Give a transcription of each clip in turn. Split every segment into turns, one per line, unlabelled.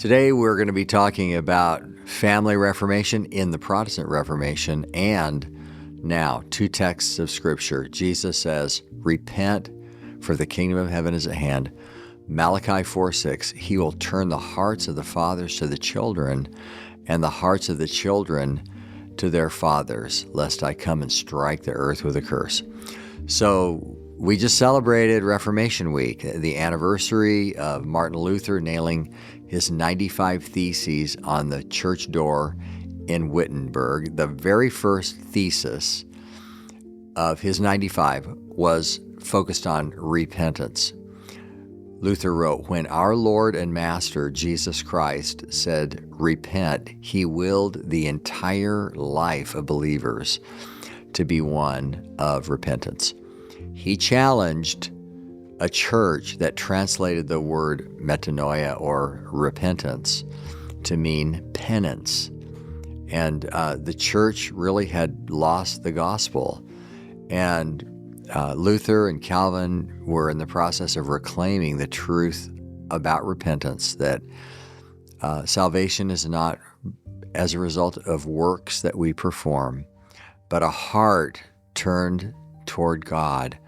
Today we're going to be talking about family reformation in the Protestant Reformation, and now two texts of Scripture. Jesus says, "Repent, for the kingdom of heaven is at hand." Malachi 4:6, "He will turn the hearts of the fathers to the children, and the hearts of the children to their fathers, lest I come and strike the earth with a curse." So we just celebrated Reformation Week, the anniversary of Martin Luther nailing his 95 Theses on the church door in Wittenberg. The very first thesis of his 95 was focused on repentance. Luther wrote, "When our Lord and Master Jesus Christ said, 'Repent,' he willed the entire life of believers to be one of repentance." He challenged a church that translated the word metanoia, or repentance, to mean penance. And the church really had lost the gospel. And Luther and Calvin were in the process of reclaiming the truth about repentance, that salvation is not as a result of works that we perform, but a heart turned toward God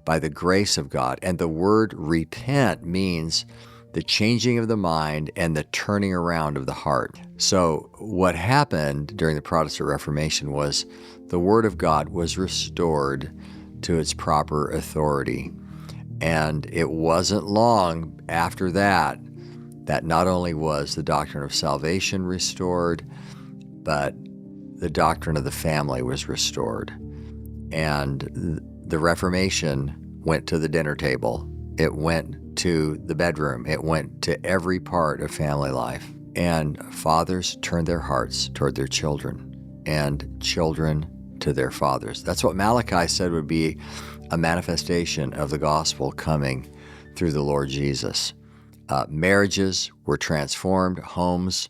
by the grace of God. And the word repent means the changing of the mind and the turning around of the heart. So what happened during the Protestant Reformation was the Word of God was restored to its proper authority. And it wasn't long after that that not only was the doctrine of salvation restored, but the doctrine of the family was restored. And the Reformation went to the dinner table. It went to the bedroom. It went to every part of family life. And fathers turned their hearts toward their children, and children to their fathers. That's what Malachi said would be a manifestation of the gospel coming through the Lord Jesus. Marriages were transformed, homes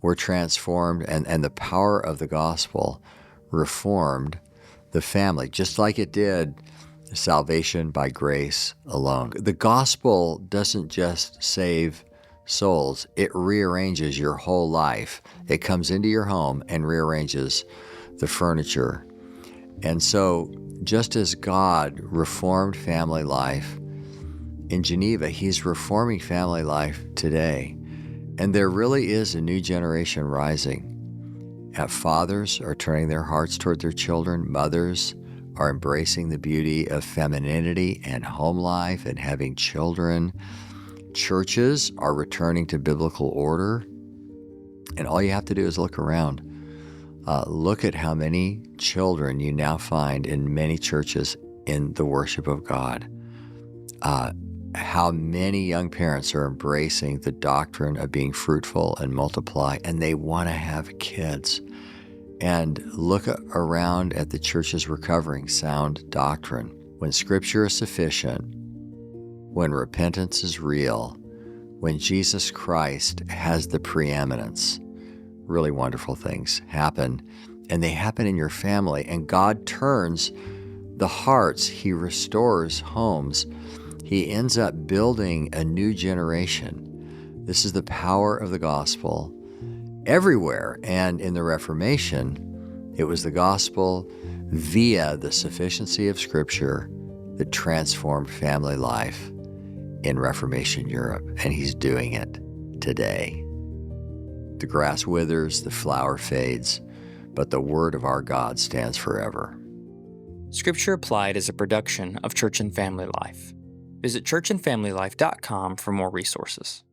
were transformed, and the power of the gospel reformed the family, just like it did salvation by grace alone. The gospel doesn't just save souls, it rearranges your whole life. It comes into your home and rearranges the furniture. And so, just as God reformed family life in Geneva, He's reforming family life today. And there really is a new generation rising. Fathers are turning their hearts toward their children. Mothers are embracing the beauty of femininity and home life and having children. Churches are returning to biblical order. And all you have to do is look around. Look at how many children you now find in many churches in the worship of God. How many young parents are embracing the doctrine of being fruitful and multiply, and they want to have kids. And look around at the churches recovering sound doctrine. When Scripture is sufficient, when repentance is real, when Jesus Christ has the preeminence, really wonderful things happen. And they happen in your family. And God turns the hearts. He restores homes. He ends up building a new generation. This is the power of the gospel everywhere. And in the Reformation, it was the gospel via the sufficiency of Scripture that transformed family life in Reformation Europe. And He's doing it today. The grass withers, the flower fades, but the word of our God stands forever.
Scripture Applied is a production of Church and Family Life. Visit churchandfamilylife.com for more resources.